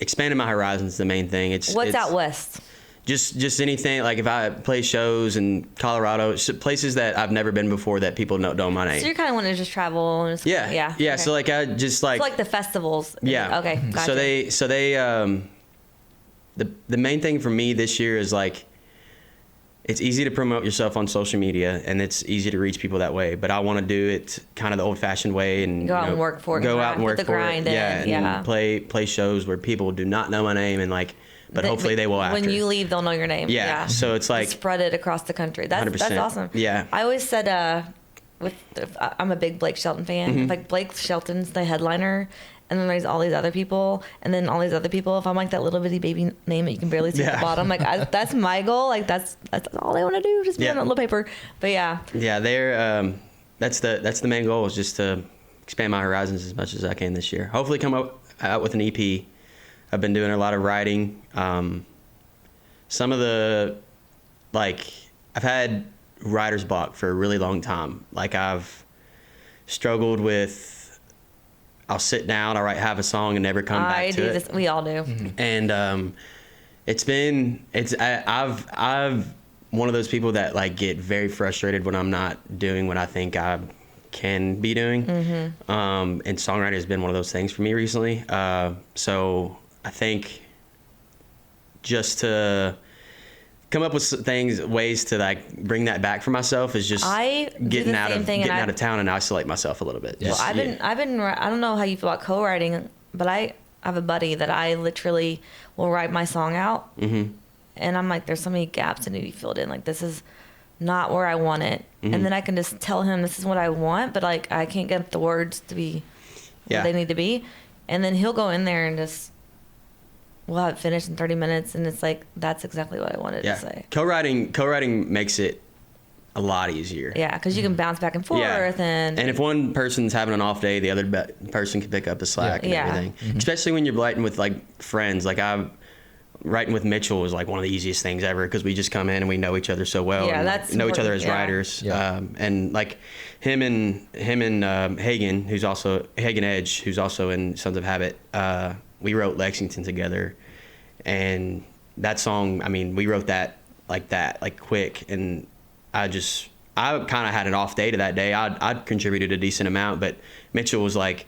expanding my horizons is the main thing. What's out west? Just anything. Like if I play shows in Colorado, places that I've never been before that people don't know my name. So you kind of want to just travel and Okay. So like I just like. It's like the festivals. Yeah. Okay. Gotcha. So they the main thing for me this year is like, it's easy to promote yourself on social media, and it's easy to reach people that way. But I want to do it kind of the old-fashioned way, and go out and work for it. Go out and work for it. And play shows where people do not know my name, and like, but hopefully they will after. When you leave, they'll know your name. Yeah. So it's like spread it across the country. That's 100%. That's awesome. Yeah. I always said I'm a big Blake Shelton fan. Mm-hmm. Like Blake Shelton's the headliner. And then there's all these other people, and then all these other people. If I'm like that little bitty baby name that you can barely see at the bottom, like that's my goal. Like that's all I want to do, just be on that little paper. But yeah. Yeah, they're that's the main goal, is just to expand my horizons as much as I can this year. Hopefully come out with an EP. I've been doing a lot of writing. Some of the, like, I've had writer's block for a really long time. Like, I've struggled with, I'll sit down, I'll write half a song and never come back to it. We all do. Mm-hmm. And I've one of those people that, like, get very frustrated when I'm not doing what I think I can be doing. Mm-hmm. And songwriting has been one of those things for me recently. So I think just to come up with ways to, like, bring that back for myself is just getting out of town and isolate myself a little bit. Well, I've been, I don't know how you feel about co-writing, but I have a buddy that I literally will write my song out. Mm-hmm. And I'm like, there's so many gaps that need to be filled in. Like, this is not where I want it. Mm-hmm. And then I can just tell him this is what I want, but, like, I can't get the words to be what they need to be. And then he'll go in there and we'll have it finished in 30 minutes. And it's like, that's exactly what I wanted to say. Co-writing makes it a lot easier. Yeah, because you can bounce back and forth. Yeah. And if one person's having an off day, the other person can pick up the slack and everything. Mm-hmm. Especially when you're writing with, like, friends. Like, writing with Mitchell was, like, one of the easiest things ever, because we just come in and we know each other so well. Yeah, and that's know each other as writers. Yeah. And, like, him and Hagen, Hagen Edge, who's also in Sons of Habit, we wrote Lexington together. And that song, I mean, we wrote that, like, quick. And I kind of had an off day to that day. I'd contributed a decent amount, but Mitchell was, like,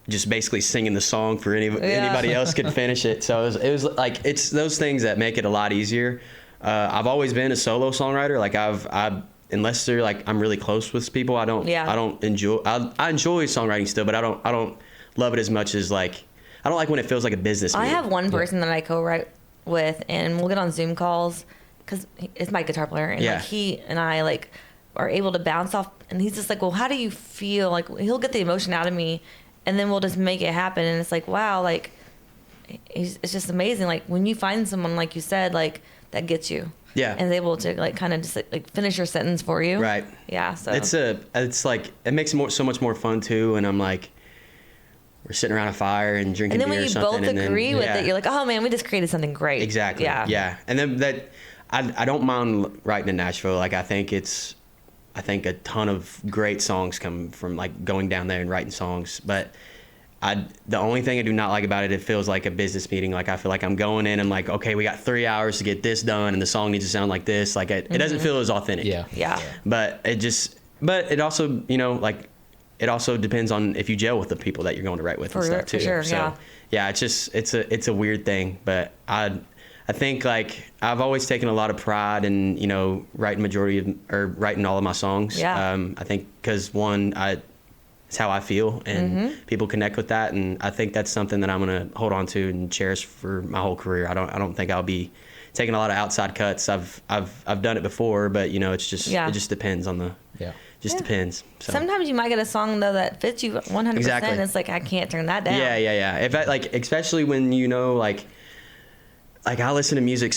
just basically singing the song for anybody else could finish it. So it was like, it's those things that make it a lot easier. I've always been a solo songwriter. Like, unless they're, like, I'm really close with people, I enjoy songwriting still, but I don't love it as much as, like, I don't like when it feels like a business meeting. I have one person that I co-write with, and we'll get on Zoom calls because it's my guitar player, and like, he and I, like, are able to bounce off, and he's just like, well, how do you feel? Like, he'll get the emotion out of me, and then we'll just make it happen. And it's like, wow, like, it's just amazing. Like, when you find someone, like you said, like, that gets you. Yeah. And is able to, like, kind of just, like, finish your sentence for you. Right. Yeah. So it's like, it makes it so much more fun too. And I'm like, we're sitting around a fire and drinking beer or something. And then when you both agree with it, you're like, oh man, we just created something great. Exactly. Yeah. Yeah. And then I don't mind writing in Nashville. Like, I think a ton of great songs come from, like, going down there and writing songs. But the only thing I do not like about it feels like a business meeting. Like, I feel like I'm going in and, like, okay, we got 3 hours to get this done, and the song needs to sound like this. Like, it doesn't feel as authentic. Yeah. But it also, you know, like, it also depends on if you gel with the people that you're going to write with and stuff too. For sure, so, yeah, it's a weird thing. But I think, like, I've always taken a lot of pride in, you know, writing all of my songs. Yeah. I think because it's how I feel, and people connect with that, and I think that's something that I'm gonna hold on to and cherish for my whole career. I don't think I'll be taking a lot of outside cuts. I've done it before, but, you know, it just depends on the. Yeah. Just depends. So. Sometimes you might get a song though that fits you 100%. Exactly. And it's like, I can't turn that down. Yeah. If especially when, you know, like I listen to music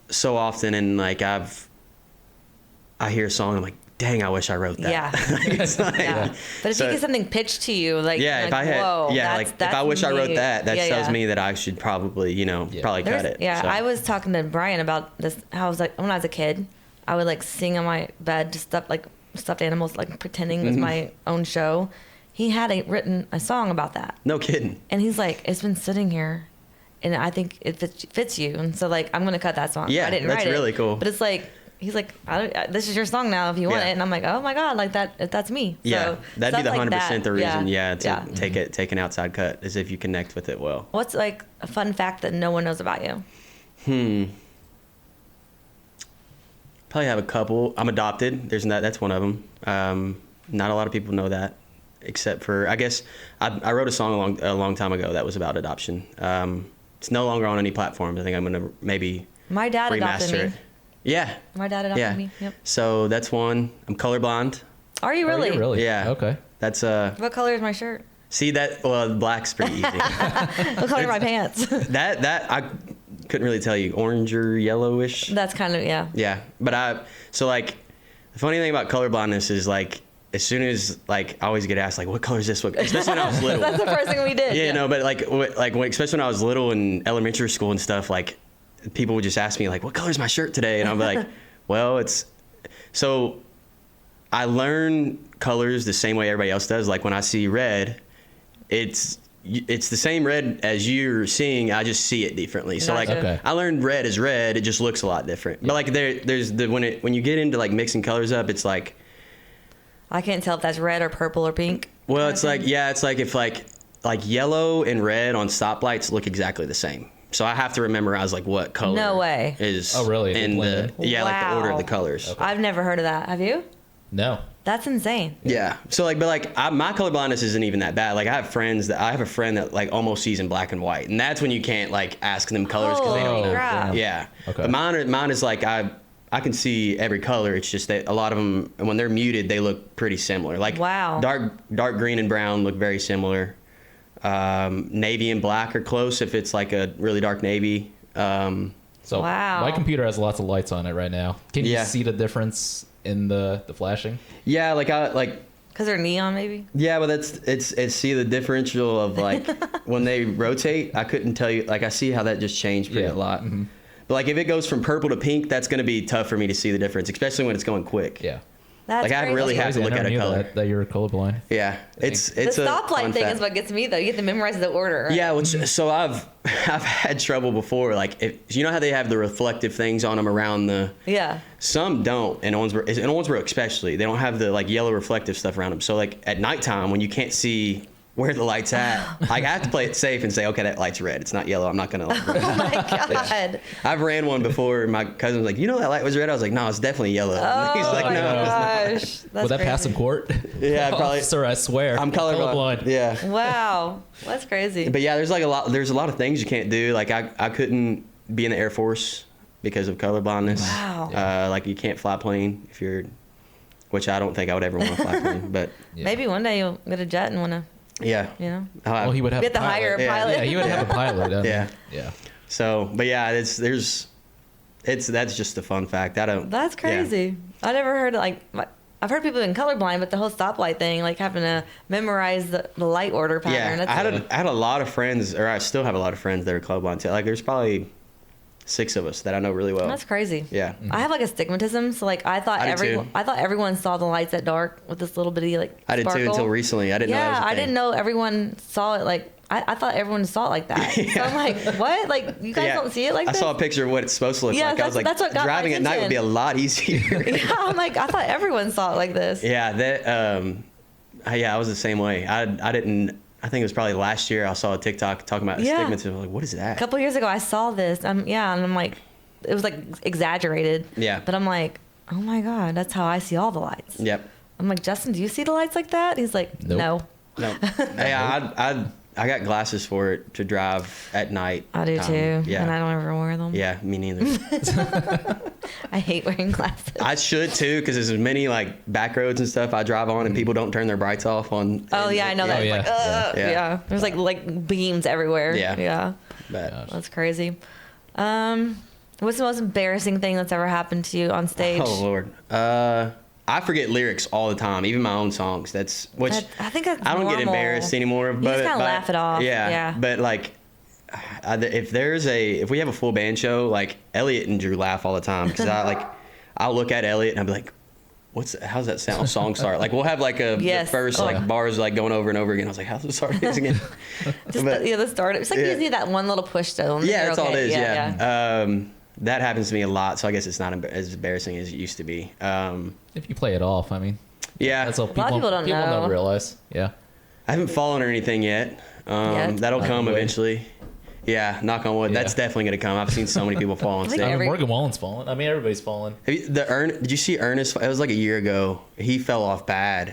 so often, and, like, I hear a song, I'm like, dang, I wish I wrote that. Yeah. But if you get something pitched to you, like, if I wish I wrote that tells me that I should probably, you know, cut it. Yeah. So. I was talking to Brian about this. How I was like, when I was a kid, I would, like, sing on my bed, just stuffed animals, like, pretending it was my own show. He had written a song about that. No kidding. And he's like, it's been sitting here, and I think it fits you. And so, like, I'm going to cut that song. Yeah, I didn't write that's really cool. But it's like, he's like, this is your song now if you want it. And I'm like, oh my God, like, that's me. Yeah, so, that'd be the 100% the reason. To take an outside cut is if you connect with it well. What's, like, a fun fact that no one knows about you? Probably have a couple. I'm adopted. That's one of them. Not a lot of people know that, except for, I guess, I wrote a song a long time ago that was about adoption. It's no longer on any platforms. I think I'm gonna maybe my dad remaster adopted me. Yeah. My dad adopted me. Yep. So that's one. I'm colorblind. Are you really? Really? Yeah. Okay. That's What color is my shirt? See that? Well, black's pretty easy. What color are my pants? that I couldn't really tell you. Orange or yellowish. That's kind of Yeah. But the funny thing about colorblindness is, like, as soon as like I always get asked like, what color is this? Especially when I was little. That's the first thing we did. Yeah, no, but especially when I was little in elementary school and stuff, like people would just ask me like, what color is my shirt today? And I'm like, well, so I learn colors the same way everybody else does. Like when I see red, it's the same red as you're seeing. I just see it differently. So like I learned red is red. It just looks a lot different. Yeah. But like there's when you get into like mixing colors up, it's like I can't tell if that's red or purple or pink. Well, it's like if like yellow and red on stoplights look exactly the same. So I have to memorize like what color. No way. Is really? In the like the order of the colors. Okay. I've never heard of that. Have you? No. That's insane. Yeah. So like, my colorblindness isn't even that bad. Like I have a friend that like almost sees in black and white, and that's when you can't like ask them colors because they don't know. Yeah. Okay. But mine is like I can see every color. It's just that a lot of them, when they're muted, they look pretty similar. Like dark green and brown look very similar. Navy and black are close if it's like a really dark navy. So my computer has lots of lights on it right now. Can you see the difference in the flashing? Yeah, because they're neon maybe. Yeah, but it's see the differential of like when they rotate. I couldn't tell you. Like I see how that just changed a lot. Mm-hmm. But like if it goes from purple to pink, that's going to be tough for me to see the difference, especially when it's going quick. Yeah. That's I really have to look at a color. That you're colorblind. Yeah, it's the stoplight thing is what gets me though. You get to memorize the order. Right? Yeah, so I've had trouble before. Like if you know how they have the reflective things on them around the. Yeah. Some don't, and Owensboro especially, they don't have the like yellow reflective stuff around them. So like at nighttime when you can't see where the light's at, like, I have to play it safe and say, okay, that light's red. It's not yellow. I'm not gonna. Like, oh my god! I've ran one before. And my cousin was like, you know that light was red. I was like, no, it's definitely yellow. Oh He's like, my no, gosh. Would that pass in court? Yeah, probably. Sir, I swear. I'm colorblind. Yeah. Wow, that's crazy. But yeah, there's a lot of things you can't do. Like I couldn't be in the Air Force because of colorblindness. Wow. Like you can't fly plane if you're, which I don't think I would ever want to fly plane. But maybe one day you'll get a jet and want to. Yeah. You know. Well, he would have. Get the hire a pilot. Yeah, he would have a pilot. Yeah. Yeah. So, but yeah, that's just a fun fact. That's crazy. I never heard I've heard people being colorblind, but the whole stoplight thing, like having to memorize the light order pattern. Yeah, I had a lot of friends, or I still have a lot of friends that are colorblind too. Like there's probably 6 of us that I know really well. That's crazy. Yeah. I have like astigmatism, so like I thought everyone saw the lights at dark with this little bitty like I did too until recently. I didn't know that was a thing. I didn't know everyone saw it like I thought everyone saw it like that. Yeah. So I'm like, what? Like you guys don't see it like this? I saw a picture of what it's supposed to look like. I was like, driving at night would be a lot easier. Yeah, I'm like, I thought everyone saw it like this. Yeah, I was the same way. I didn't. I think it was probably last year I saw a TikTok talking about astigmatism. I was like, what is that? A couple years ago I saw this. And I'm like, it was like exaggerated. Yeah. But I'm like, oh my God, that's how I see all the lights. Yep. I'm like, Justin, do you see the lights like that? He's like, no. Hey, I got glasses for it to drive at night. I do too. Yeah. And I don't ever wear them. Yeah, me neither. I hate wearing glasses. I should too, because there's many like back roads and stuff I drive on, and people don't turn their brights off on. Oh yeah, I know that. Yeah. There's like beams everywhere. Yeah. That's crazy. What's the most embarrassing thing that's ever happened to you on stage? Oh Lord. I forget lyrics all the time, even my own songs. I think that's I don't get embarrassed anymore. You just kind of laugh it off. Yeah. But like, if we have a full band show, like Elliot and Drew laugh all the time because I'll look at Elliot and I'll be like, how's that song start? Like we'll have like the first bars like going over and over again. I was like, how's the start again? The start. It's like you just need that one little push though. Yeah, that's all it is. Yeah. That happens to me a lot, so I guess it's not as embarrassing as it used to be. If you play it off, I mean. Yeah. That's all a lot of people don't know. People don't realize. Yeah. I haven't fallen or anything yet. That'll come eventually. Yeah, knock on wood. Yeah. That's definitely going to come. I've seen so many people fall on stage. Morgan Wallen's fallen. I mean, everybody's fallen. Did you see Ernest? It was like a year ago. He fell off bad.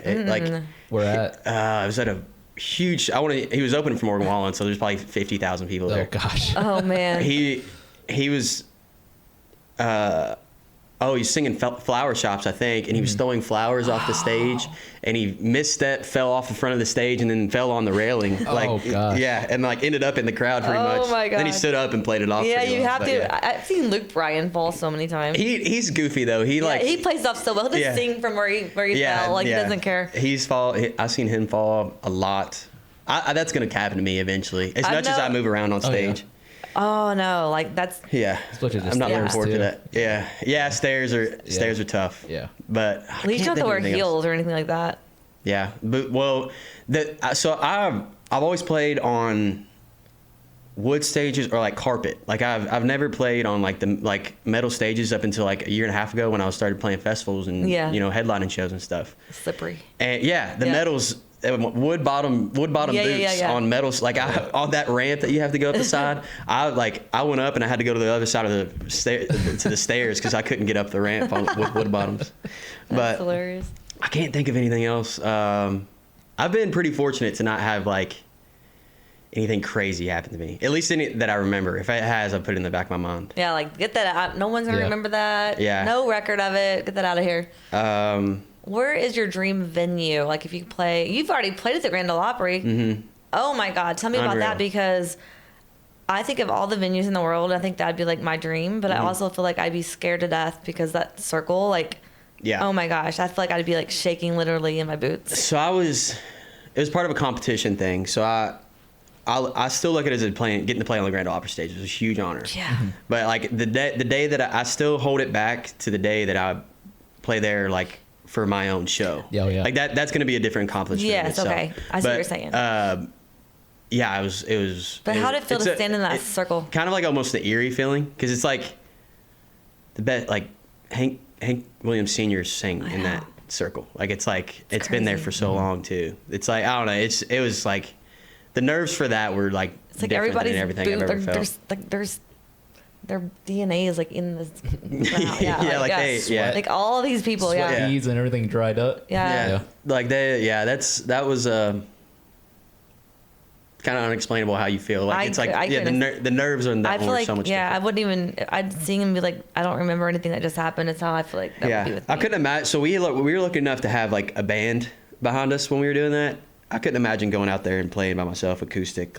Where at? It was at a huge. He was opening for Morgan Wallen, so there's probably 50,000 people there. Oh gosh. Oh man. He was. Oh, he's singing Flower Shops, I think, and he was throwing flowers off the stage, and he misstepped, fell off the front of the stage, and then fell on the railing. Gosh. Yeah, and like ended up in the crowd pretty much. Oh my god. Then he stood up and played it off. Yeah, you well, have to. yeah. I've seen Luke Bryan fall so many times. He's goofy though. He plays off so well. He'll just sing from where he fell. Like he doesn't care. I've seen him fall a lot. That's gonna happen to me eventually. As much as I move around on stage. Oh no, like that's I'm not looking forward to that. Yeah. Stairs are tough. Yeah, but at least you don't have to wear heels or anything like that. Yeah, but so I've always played on wood stages or like carpet. Like I've never played on like the metal stages up until like a year and a half ago when I started playing festivals and headlining shows and stuff. Slippery. And the metals. Wood bottom boots on metals, like on that ramp that you have to go up the side. I went up and I had to go to the other side of the stairs because I couldn't get up the ramp with wood bottoms. That's hilarious. I can't think of anything else. I've been pretty fortunate to not have like anything crazy happen to me. At least any that I remember. If it has, I put it in the back of my mind. Yeah, like get that out. No one's gonna remember that. Yeah. No record of it. Get that out of here. Where is your dream venue? Like if you play, you've already played at the Grand Ole Opry. Mm-hmm. Oh my God. Tell me about that because I think of all the venues in the world, I think that'd be like my dream, but I also feel like I'd be scared to death because that circle, like, oh my gosh, I feel like I'd be like shaking literally in my boots. So it was part of a competition thing. So I still look at it as getting to play on the Grand Ole Opry stage. It was a huge honor. Yeah. But like the day that I still hold it back to the day that I play there, like, for my own show. Yeah. Like that's going to be a different accomplishment. Yes, okay. I see what you're saying. It was. But how did it feel to stand in that circle? Kind of like almost the eerie feeling, because it's like like Hank Williams Sr. sang in that circle. Like it's been there for so long too. It's like I don't know. It was like the nerves for that were like it's like different than everything I've ever felt. Their DNA is like in this. Like all these people, Sweat and everything dried up. Yeah. Like that was kind of unexplainable how you feel. Like the nerves are in that one so much. Yeah, different. I'd sing and be like, I don't remember anything that just happened. It's how I feel like that would be with me. I couldn't imagine. So we were lucky enough to have like a band behind us when we were doing that. I couldn't imagine going out there and playing by myself acoustic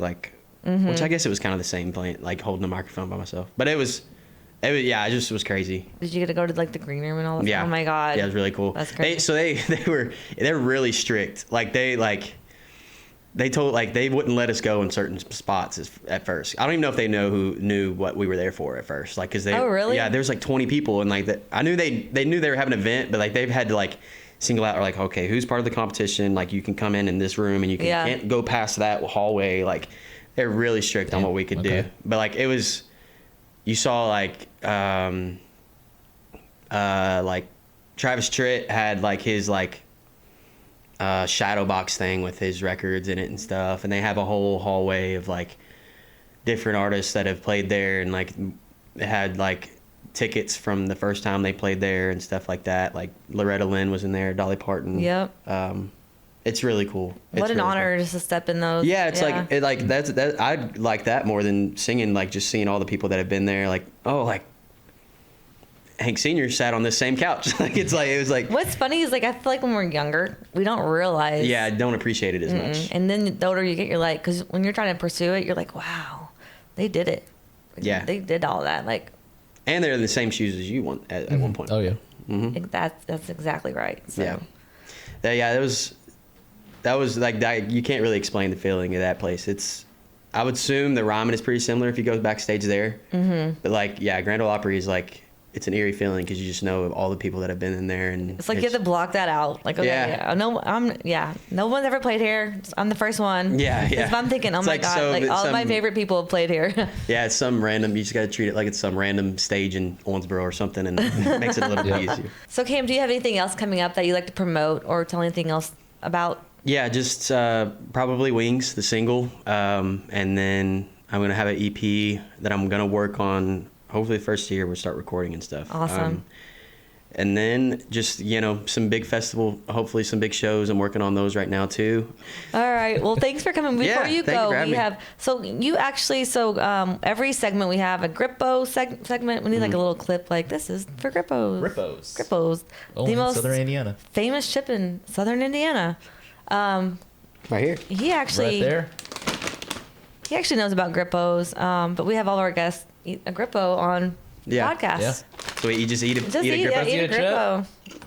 which I guess it was kind of the same playing, like holding a microphone by myself. But it just was crazy. Did you get to go to like the green room and all that? Yeah. Oh my God. Yeah, it was really cool. That's crazy. They were really strict. They told they wouldn't let us go in certain spots at first. I don't even know if they knew what we were there for at first. Like, cause oh really? Yeah, there's like 20 people and like I knew they knew they were having an event, but like they've had to like single out or like, okay, who's part of the competition? Like you can come in this room and you can't go past that hallway. Like they're really strict on what we could do. But like it was, you saw like Travis Tritt had like his shadow box thing with his records in it and stuff, and they have a whole hallway of like different artists that have played there, and like they had like tickets from the first time they played there and stuff like that. Like Loretta Lynn was in there, Dolly Parton. Yep. It's really cool. What an honor just to step in those. Yeah, it's that I'd like that more than singing, like just seeing all the people that have been there, like, oh, like Hank Sr. sat on this same couch. It was like. What's funny is like I feel like when we're younger, we don't realize. Yeah, don't appreciate it as much. And then the older you get, you're like, because when you're trying to pursue it, you're like, wow, they did it. Yeah. They did all that. Like. And they're in the same shoes as you want at one point. Oh yeah. Mm-hmm. That's exactly right. So. Yeah. That was like that. You can't really explain the feeling of that place. I would assume the Ryman is pretty similar if you go backstage there. Mm-hmm. But Grand Ole Opry is like, it's an eerie feeling because you just know all the people that have been in there, and it's like you have to block that out. Like, okay, no one's ever played here. I'm the first one. Yeah. If I'm thinking, oh my God, all of my favorite people have played here. Yeah, it's some random. You just got to treat it like it's some random stage in Owensboro or something, and it makes it a little bit easier. So, Cam, do you have anything else coming up that you like to promote or tell anything else about? Yeah, just probably Wings, the single, and then I'm gonna have an EP that I'm gonna work on. Hopefully, the first year we'll start recording and stuff. Awesome. And then just, some big festival, hopefully some big shows. I'm working on those right now too. All right. Well, thanks for coming. Before you go, we have, every segment we have a Grippo segment. We need like a little clip like this is for Grippos. Grippos. Only in Southern Indiana. Famous ship in Southern Indiana. Right here. He actually. Right there. He actually knows about Grippos, but we have all our guests eat a Grippo on podcasts. Yeah. So you just eat a Grippo? Eat a Grippo.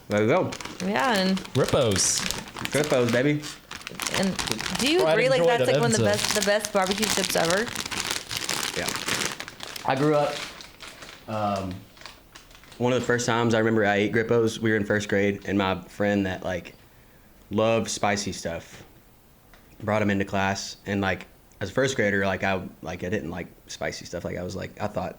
There we go. Yeah. And Grippos, baby. And do you agree like that's like one of the best barbecue chips ever? Yeah. I grew up, one of the first times I remember I ate Grippos, we were in first grade, and my friend that like loved spicy stuff brought him into class, and like as a first grader, I didn't like spicy stuff. I thought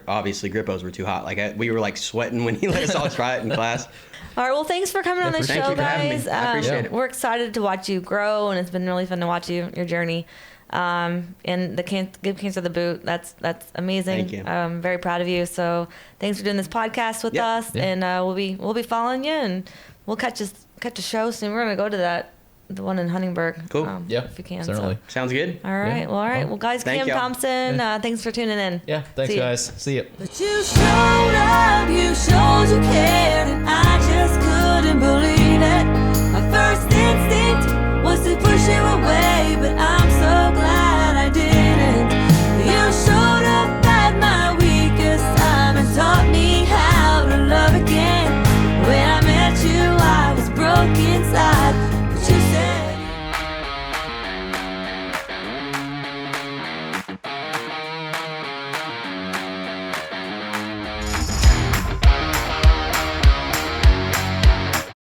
obviously Grippos were too hot. We were like sweating when he let us all try it in class. All right. Well, thanks for coming on the show, guys. I appreciate it. We're excited to watch you grow, and it's been really fun to watch your journey. And Give Cancer the Boot. That's amazing. Thank you. I'm very proud of you. So thanks for doing this podcast with us, and we'll be following you, and we'll catch a show soon. We're gonna go to the one in Huntingburg. Cool. If you can. Certainly. Sounds good. All right. Yeah. Well, guys, Thank Cam y'all. Thompson, thanks for tuning in. Yeah. Thanks, guys. See ya. But you showed up, you showed you cared, and I just couldn't believe it. My first instinct was to push you away, but I